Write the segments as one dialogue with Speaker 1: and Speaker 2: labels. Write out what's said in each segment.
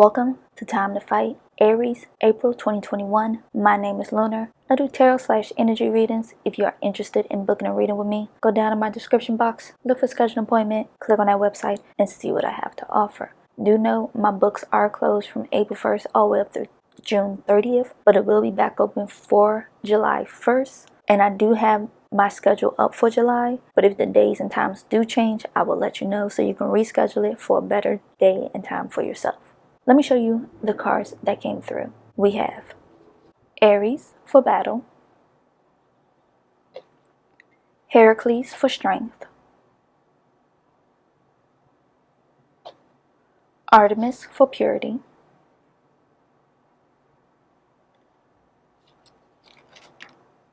Speaker 1: Welcome to Time to Fight, Aries, April 2021. My name is Lunar. I do tarot/energy readings. If you are interested in booking a reading with me, go down in my description box, look for schedule an appointment, click on that website, and see what I have to offer. Do know my books are closed from April 1st all the way up through June 30th, but it will be back open for July 1st. And I do have my schedule up for July, but if the days and times do change, I will let you know so you can reschedule it for a better day and time for yourself. Let me show you the cards that came through. We have Aries for battle, Heracles for strength, Artemis for purity,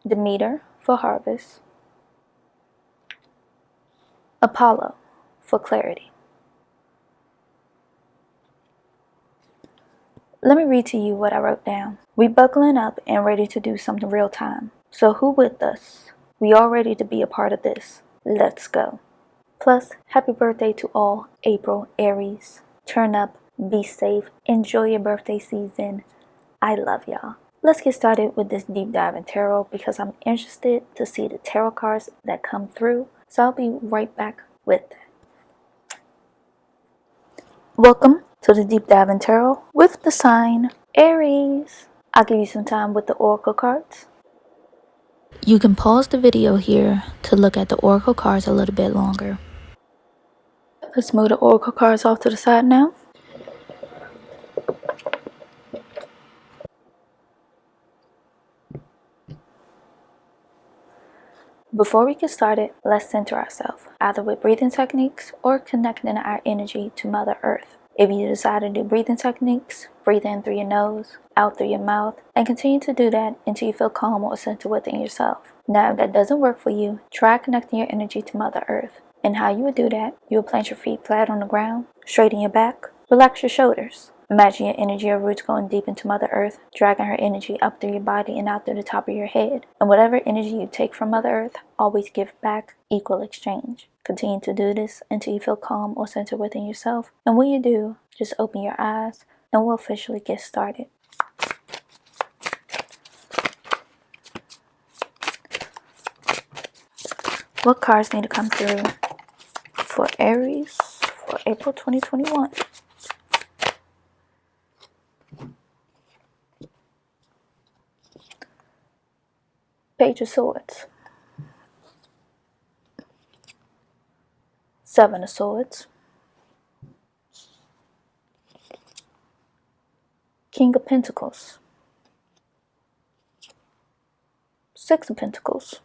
Speaker 1: Demeter for harvest, Apollo for clarity. Let me read to you what I wrote down. We buckling up and ready to do something real time. So who with us? We all ready to be a part of this. Let's go. Plus, happy birthday to all April Aries. Turn up, be safe, enjoy your birthday season. I love y'all. Let's get started with this deep dive in tarot because I'm interested to see the tarot cards that come through. So I'll be right back with that. Welcome to the deep dive in tarot with the sign Aries. I'll give you some time with the oracle cards. You can pause the video here to look at the oracle cards a little bit longer. Let's move the oracle cards off to the side now. Before we get started, let's center ourselves, either with breathing techniques or connecting our energy to Mother Earth. If you decide to do breathing techniques, breathe in through your nose, out through your mouth, and continue to do that until you feel calm or centered within yourself. Now, if that doesn't work for you, try connecting your energy to Mother Earth. And how you would do that, you would plant your feet flat on the ground, straighten your back, relax your shoulders. Imagine your energy or roots going deep into Mother Earth, dragging her energy up through your body and out through the top of your head. And whatever energy you take from Mother Earth, always give back, equal exchange. Continue to do this until you feel calm or centered within yourself. And when you do, just open your eyes and we'll officially get started. What cards need to come through for Aries for April 2021? Page of Swords, Seven of Swords, King of Pentacles, Six of Pentacles,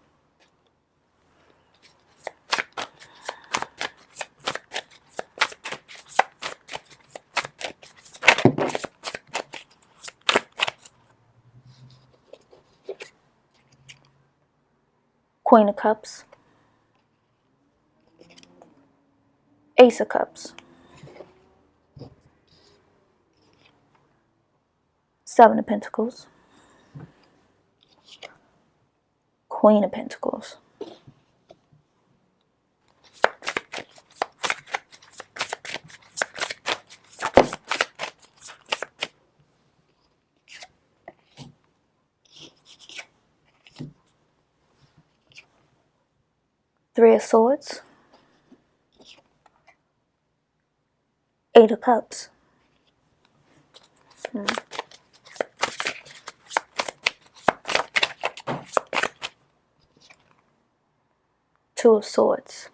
Speaker 1: Queen of Cups, Ace of Cups, Seven of Pentacles, Queen of Pentacles, Three of Swords, Eight of Cups, Two of Swords,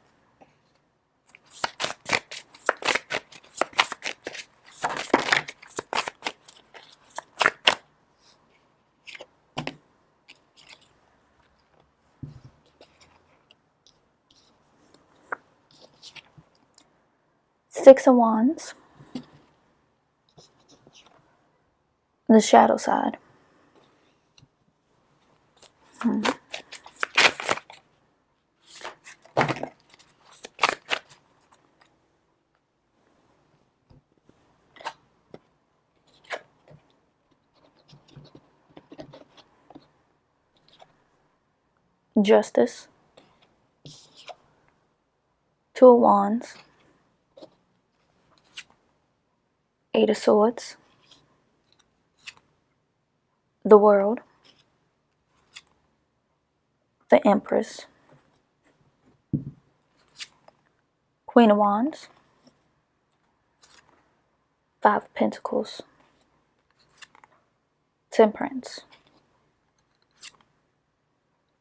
Speaker 1: Six of Wands, the shadow side, Justice, Two of Wands, Eight of Swords, the World, the Empress, Queen of Wands, Five of Pentacles, Temperance,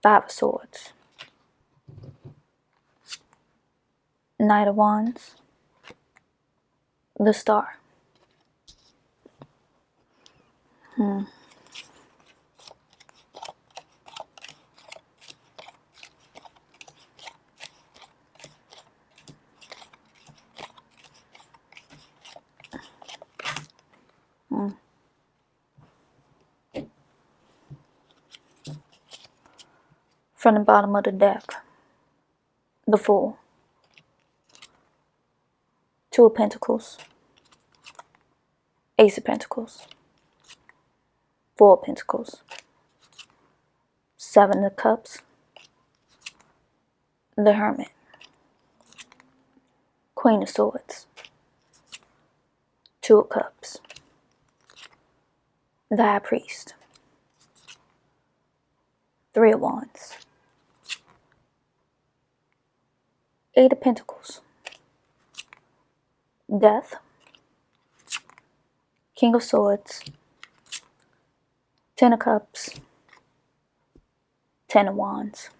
Speaker 1: Five of Swords, Knight of Wands, the Star. From the bottom of the deck, the Fool, Two of Pentacles, Ace of Pentacles, Four of Pentacles, Seven of Cups, the Hermit, Queen of Swords, Two of Cups, the High Priest, Three of Wands, Eight of Pentacles, Death, King of Swords, Ten of Cups, Ten of Wands.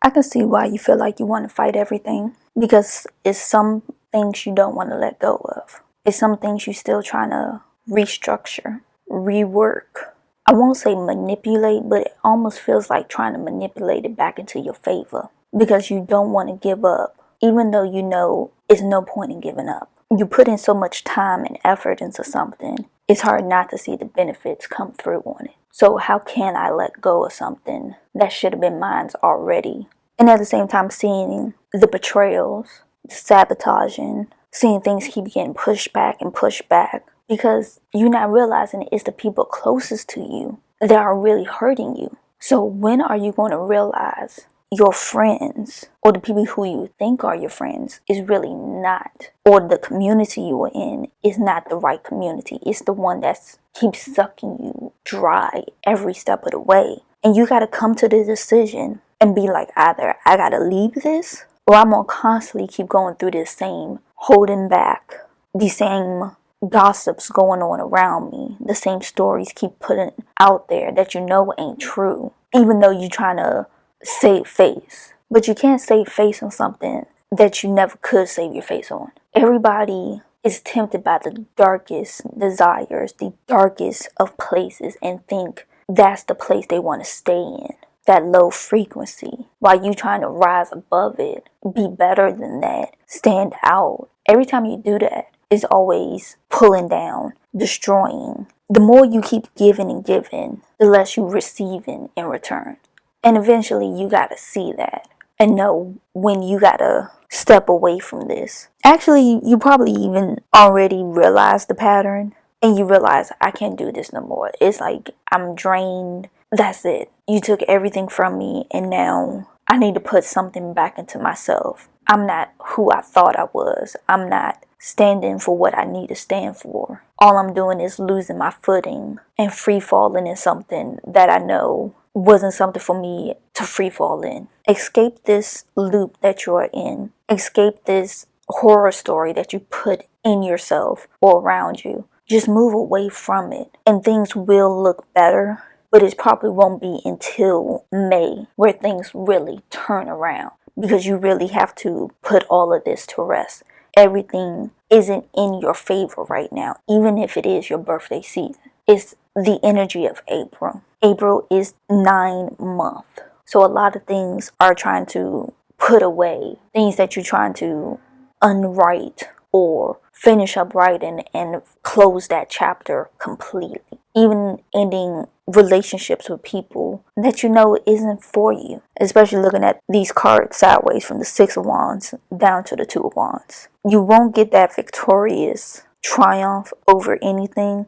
Speaker 1: I can see why you feel like you want to fight everything, because it's some things you don't want to let go of. It's some things you still trying to restructure, rework. I won't say manipulate, but it almost feels like trying to manipulate it back into your favor, because you don't want to give up, even though you know it's no point in giving up. You put in so much time and effort into something, it's hard not to see the benefits come through on it. So how can I let go of something that should have been mine already? And at the same time, seeing the betrayals, the sabotaging, seeing things keep getting pushed back and pushed back, because you're not realizing it's the people closest to you that are really hurting you. So when are you going to realize your friends, or the people who you think are your friends, is really not, or the community you are in is not the right community? It's the one that keeps sucking you dry every step of the way. And you got to come to the decision and be like, either I got to leave this, or I'm going to constantly keep going through this same holding back, the same gossips going on around me, the same stories keep putting out there that you know ain't true, even though you're trying to save face. But you can't save face on something that you never could save your face on. Everybody is tempted by the darkest desires, the darkest of places, and think that's the place they want to stay in, that low frequency, while you trying to rise above it, be better than that, stand out. Every time you do that, it's always pulling down, destroying. The more you keep giving and giving, the less you receiving in return. And eventually you gotta see that and know when you gotta step away from this. Actually, you probably even already realized the pattern, and you realize, I can't do this no more. It's like I'm drained. That's it. You took everything from me, and now I need to put something back into myself. I'm not who I thought I was. I'm not standing for what I need to stand for. All I'm doing is losing my footing and free falling in something that I know wasn't something for me to free fall in. Escape this loop that you're in. Escape this horror story that you put in yourself or around you. Just move away from it, and things will look better. But it probably won't be until May where things really turn around, because you really have to put all of this to rest. Everything isn't in your favor right now, even if it is your birthday season. It's the energy of April. April is 9 months. So a lot of things are trying to put away, things that you're trying to unwrite or finish up writing and close that chapter completely. Even ending relationships with people that you know isn't for you. Especially looking at these cards sideways from the Six of Wands down to the Two of Wands. You won't get that victorious triumph over anything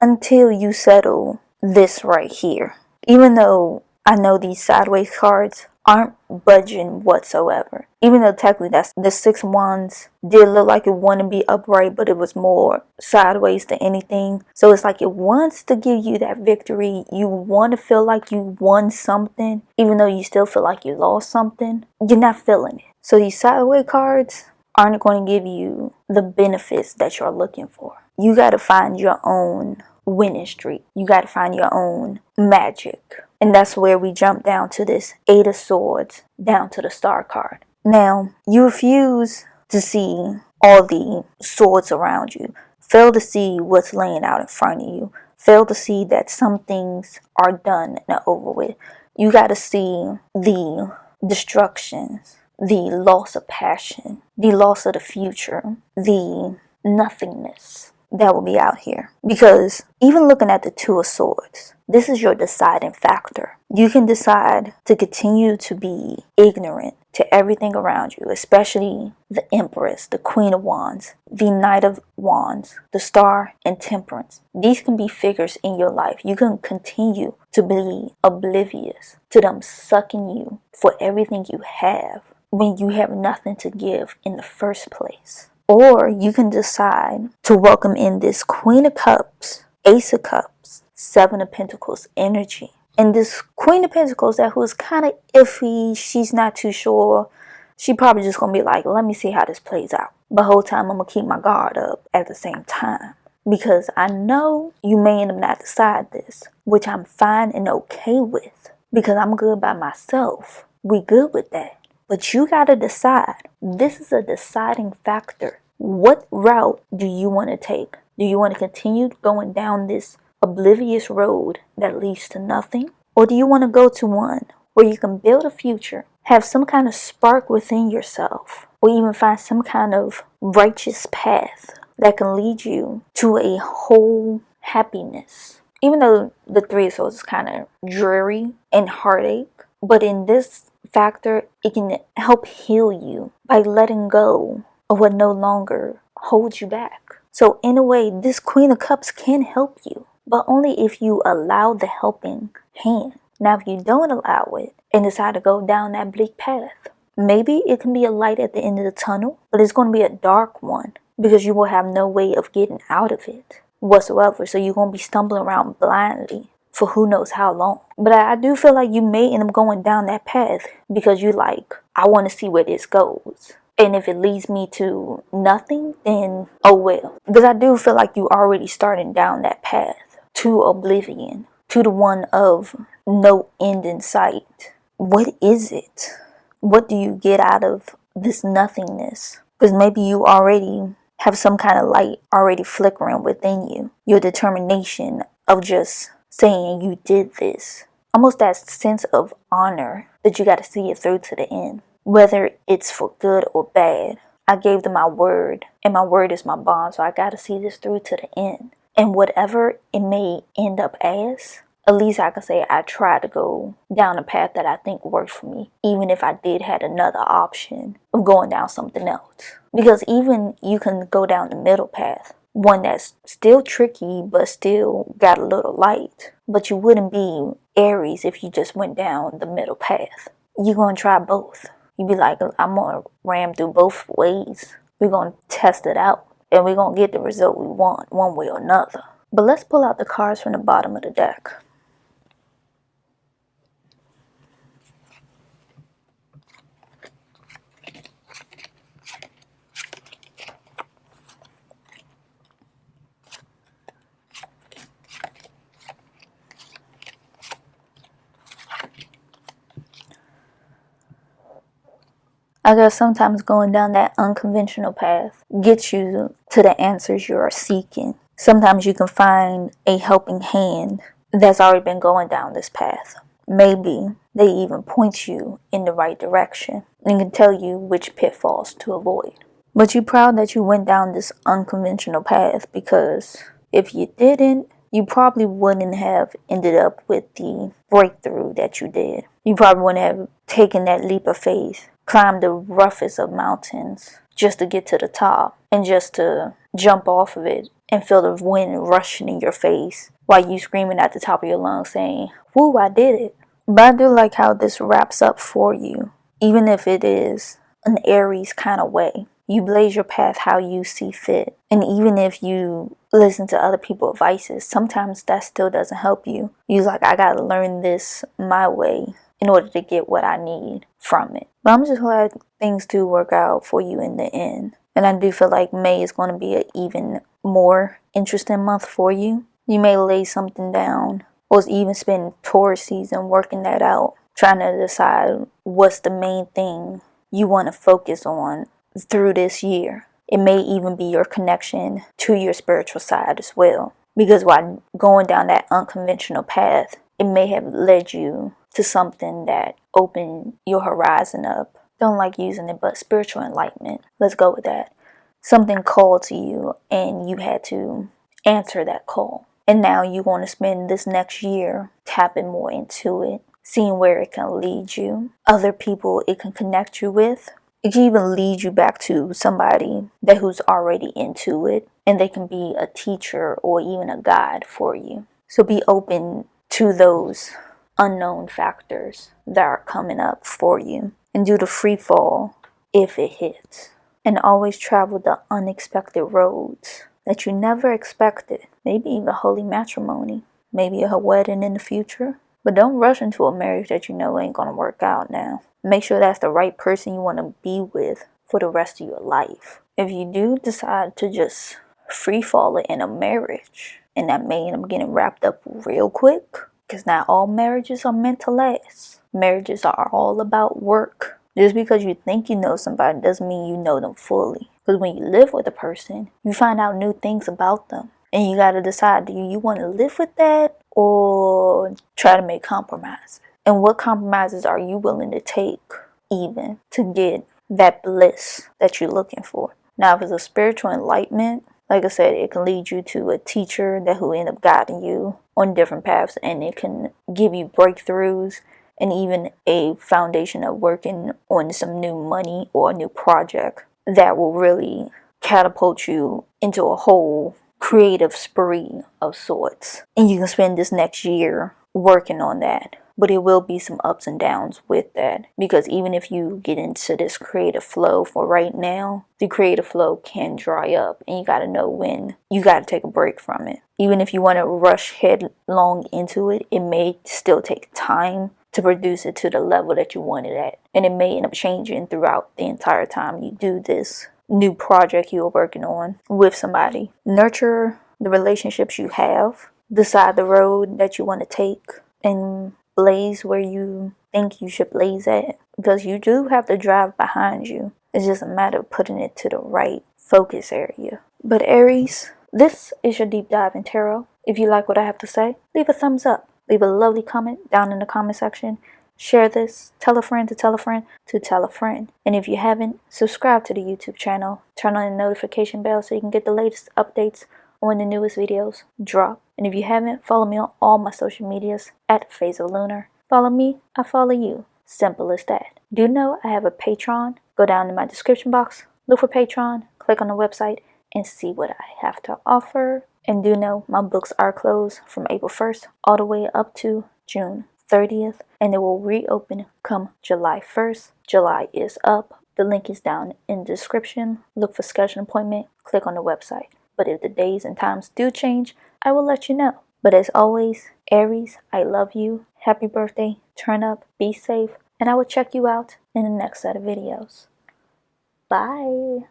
Speaker 1: until you settle this right here. Even though I know these sideways cards aren't budging whatsoever. Even though technically that's the 6 wands did look like it wanted to be upright, but it was more sideways than anything. So it's like it wants to give you that victory. You want to feel like you won something, even though you still feel like you lost something. You're not feeling it. So these sideways cards aren't going to give you the benefits that you're looking for. You got to find your own winning streak. You got to find your own magic. And that's where we jump down to this 8 of Swords, down to the Star card. Now, you refuse to see all the swords around you. Fail to see what's laying out in front of you. Fail to see that some things are done and over with. You got to see the destructions, the loss of passion, the loss of the future, the nothingness that will be out here. Because even looking at the 2 of Swords, this is your deciding factor. You can decide to continue to be ignorant to everything around you, especially the Empress, the Queen of Wands, the Knight of Wands, the Star, and Temperance. These can be figures in your life. You can continue to be oblivious to them sucking you for everything you have when you have nothing to give in the first place. Or you can decide to welcome in this Queen of Cups, Ace of Cups, 7 of Pentacles energy. And this Queen of Pentacles that who's kind of iffy, she's not too sure. She probably just going to be like, let me see how this plays out. But the whole time I'm going to keep my guard up at the same time. Because I know you may end up not decide this, which I'm fine and okay with. Because I'm good by myself. We good with that. But you got to decide. This is a deciding factor. What route do you want to take? Do you want to continue going down this oblivious road that leads to nothing? Or do you want to go to one where you can build a future, have some kind of spark within yourself, or even find some kind of righteous path that can lead you to a whole happiness? Even though the 3 of Swords is kind of dreary and heartache, but in this factor, it can help heal you by letting go of what no longer holds you back. So in a way, this Queen of Cups can help you, but only if you allow the helping hand. Now, if you don't allow it and decide to go down that bleak path, maybe it can be a light at the end of the tunnel, but it's going to be a dark one because you will have no way of getting out of it whatsoever. So you're going to be stumbling around blindly for who knows how long. But I do feel like you may end up going down that path because you like, I want to see where this goes. And if it leads me to nothing, then oh well. Because I do feel like you already starting down that path to oblivion, to the one of no end in sight. What is it? What do you get out of this nothingness? Because maybe you already have some kind of light already flickering within you. Your determination of just saying you did this. Almost that sense of honor that you got to see it through to the end. Whether it's for good or bad. I gave them my word, and my word is my bond, so I got to see this through to the end. And whatever it may end up as, at least I can say I tried to go down a path that I think worked for me, even if I did had another option of going down something else. Because even you can go down the middle path, one that's still tricky but still got a little light. But you wouldn't be Aries if you just went down the middle path. You're going to try both. You'd be like, I'm going to ram through both ways. We're going to test it out. And we're going to get the result we want, one way or another. But let's pull out the cards from the bottom of the deck. I guess sometimes going down that unconventional path gets you to the answers you are seeking. Sometimes you can find a helping hand that's already been going down this path. Maybe they even point you in the right direction and can tell you which pitfalls to avoid. But you're proud that you went down this unconventional path, because if you didn't, you probably wouldn't have ended up with the breakthrough that you did. You probably wouldn't have taken that leap of faith, climbed the roughest of mountains just to get to the top and just to jump off of it and feel the wind rushing in your face while you screaming at the top of your lungs saying, woo, I did it. But I do like how this wraps up for you, even if it is an Aries kind of way. You blaze your path how you see fit. And even if you listen to other people's advices, sometimes that still doesn't help you. You're like, I gotta learn this my way in order to get what I need from it. But I'm just glad things do work out for you in the end. And I do feel like May is going to be an even more interesting month for you. You may lay something down or even spend Taurus season working that out, trying to decide what's the main thing you want to focus on through this year. It may even be your connection to your spiritual side as well. Because while going down that unconventional path, it may have led you to something that opened your horizon up. Don't like using it, but spiritual enlightenment. Let's go with that. Something called to you and you had to answer that call. And now you want to spend this next year tapping more into it, seeing where it can lead you, other people it can connect you with. It can even lead you back to somebody who's already into it, and they can be a teacher or even a guide for you. So be open to those unknown factors that are coming up for you, and do the free fall if it hits. And always travel the unexpected roads that you never expected. Maybe even holy matrimony, maybe a wedding in the future. But don't rush into a marriage that you know ain't gonna work out now. Make sure that's the right person you want to be with for the rest of your life. If you do decide to just free fall it in a marriage, and that may end up getting wrapped up real quick, because not all marriages are meant to last. Marriages are all about work. Just because you think you know somebody doesn't mean you know them fully. Because when you live with a person, you find out new things about them. And you got to decide, do you want to live with that or try to make compromises? And what compromises are you willing to take even to get that bliss that you're looking for? Now, if it's a spiritual enlightenment, like I said, it can lead you to a teacher who end up guiding you on different paths, and it can give you breakthroughs and even a foundation of working on some new money or a new project that will really catapult you into a whole creative spree of sorts. And you can spend this next year working on that. But it will be some ups and downs with that, because even if you get into this creative flow for right now, the creative flow can dry up, and you got to know when you got to take a break from it. Even if you want to rush headlong into it, it may still take time to produce it to the level that you want it at, and it may end up changing throughout the entire time you do this new project you're working on with somebody. Nurture the relationships you have, decide the road that you want to take, and blaze where you think you should blaze at, because you do have the drive behind you. It's just a matter of putting it to the right focus area. But Aries, this is your deep dive in tarot. If you like what I have to say, leave a thumbs up, leave a lovely comment down in the comment section, share this, tell a friend to tell a friend to tell a friend. And if you haven't, subscribe to the YouTube channel, turn on the notification bell so you can get the latest updates when the newest videos drop. And if you haven't, follow me on all my social medias at Phaseoflunar. Follow me, I follow you. Simple as that. Do know I have a Patreon. Go down in my description box, look for Patreon, click on the website, and see what I have to offer. And do know my books are closed from April 1st all the way up to June 30th. And they will reopen come July 1st. July is up. The link is down in the description. Look for schedule an appointment, click on the website. But if the days and times do change, I will let you know. But as always, Aries, I love you. Happy birthday. Turn up. Be safe. And I will check you out in the next set of videos. Bye.